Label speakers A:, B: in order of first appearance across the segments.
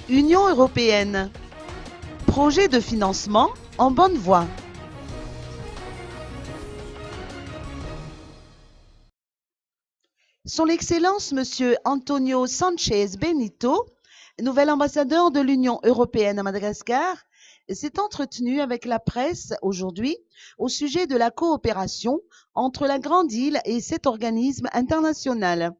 A: Union européenne. Projet de financement en bonne voie. Son Excellence Monsieur Antonio Sanchez Benito, nouvel ambassadeur de l'Union européenne à Madagascar, s'est entretenu avec la presse aujourd'hui au sujet de la coopération entre la Grande Île et cet organisme international.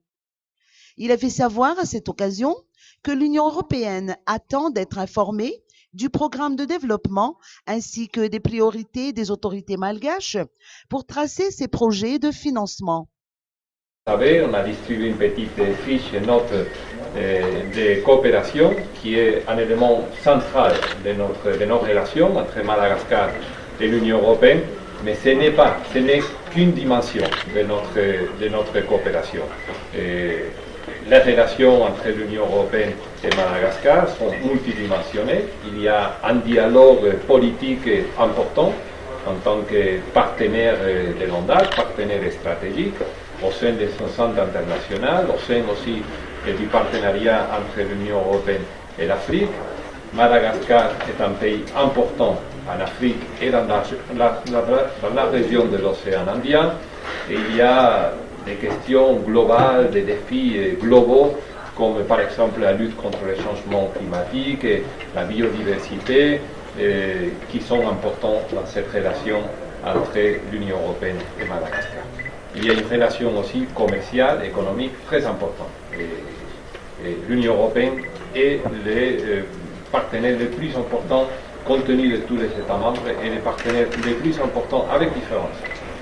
A: Il a fait savoir à cette occasion que l'Union européenne attend d'être informée du programme de développement ainsi que des priorités des autorités malgaches pour tracer ses projets de financement.
B: Vous savez, on a distribué une petite fiche note de coopération qui est un élément central de nos relations entre Madagascar et l'Union européenne, mais ce n'est qu'une dimension de notre coopération. Les relations entre l'Union européenne et Madagascar sont multidimensionnelles. Il y a un dialogue politique important en tant que partenaire de long terme, partenaire stratégique, au sein des centres internationaux, au sein aussi du partenariat entre l'Union européenne et l'Afrique. Madagascar est un pays important en Afrique et dans la région de l'océan Indien. Et il y a des questions globales, des défis globaux, comme par exemple la lutte contre le changement climatique et la biodiversité, qui sont importants dans cette relation entre l'Union européenne et Madagascar. Il y a une relation aussi commerciale, économique très importante. Et l'Union européenne est le partenaire le plus important compte tenu de tous les États membres et les partenaires les plus importants avec différence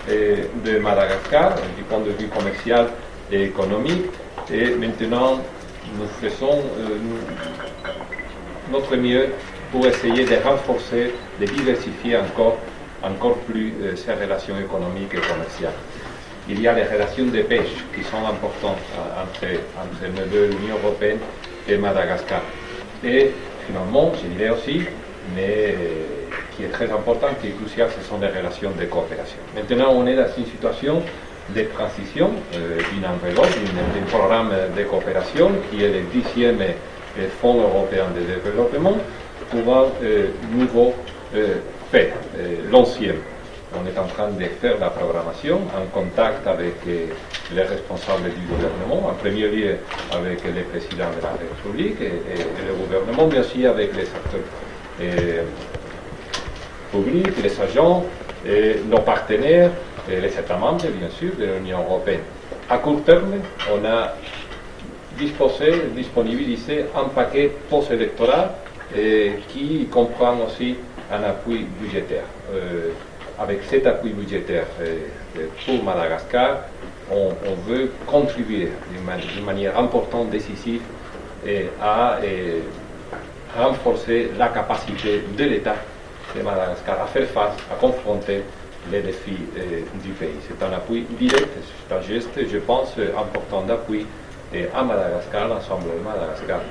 B: de Madagascar du point de vue commercial et économique. Et maintenant, nous faisons notre mieux pour essayer de renforcer, de diversifier encore plus ces relations économiques et commerciales. Il y a les relations de pêche qui sont importantes entre l'Union européenne et Madagascar. Et finalement, je dirais aussi, mais qui est très important, qui est crucial, ce sont les relations de coopération. Maintenant, on est dans une situation de transition d'une enveloppe, d'un programme de coopération qui est le 10e Fonds européen de développement pour un nouveau fait, l'ancien. On est en train de faire la programmation en contact avec les responsables du gouvernement, en premier lieu avec le président de la République et le gouvernement, mais aussi avec les acteurs publics, les agents, nos partenaires, et les États membres, bien sûr, de l'Union européenne. À court terme, on a disponibilisé un paquet post-électoral qui comprend aussi un appui budgétaire. Avec cet appui budgétaire pour Madagascar, on veut contribuer d'une manière importante, décisive, à renforcer la capacité de l'État de Madagascar à faire face, à confronter les défis du pays. C'est un appui direct, c'est un geste, je pense, important d'appui à Madagascar, l'ensemble de Madagascar,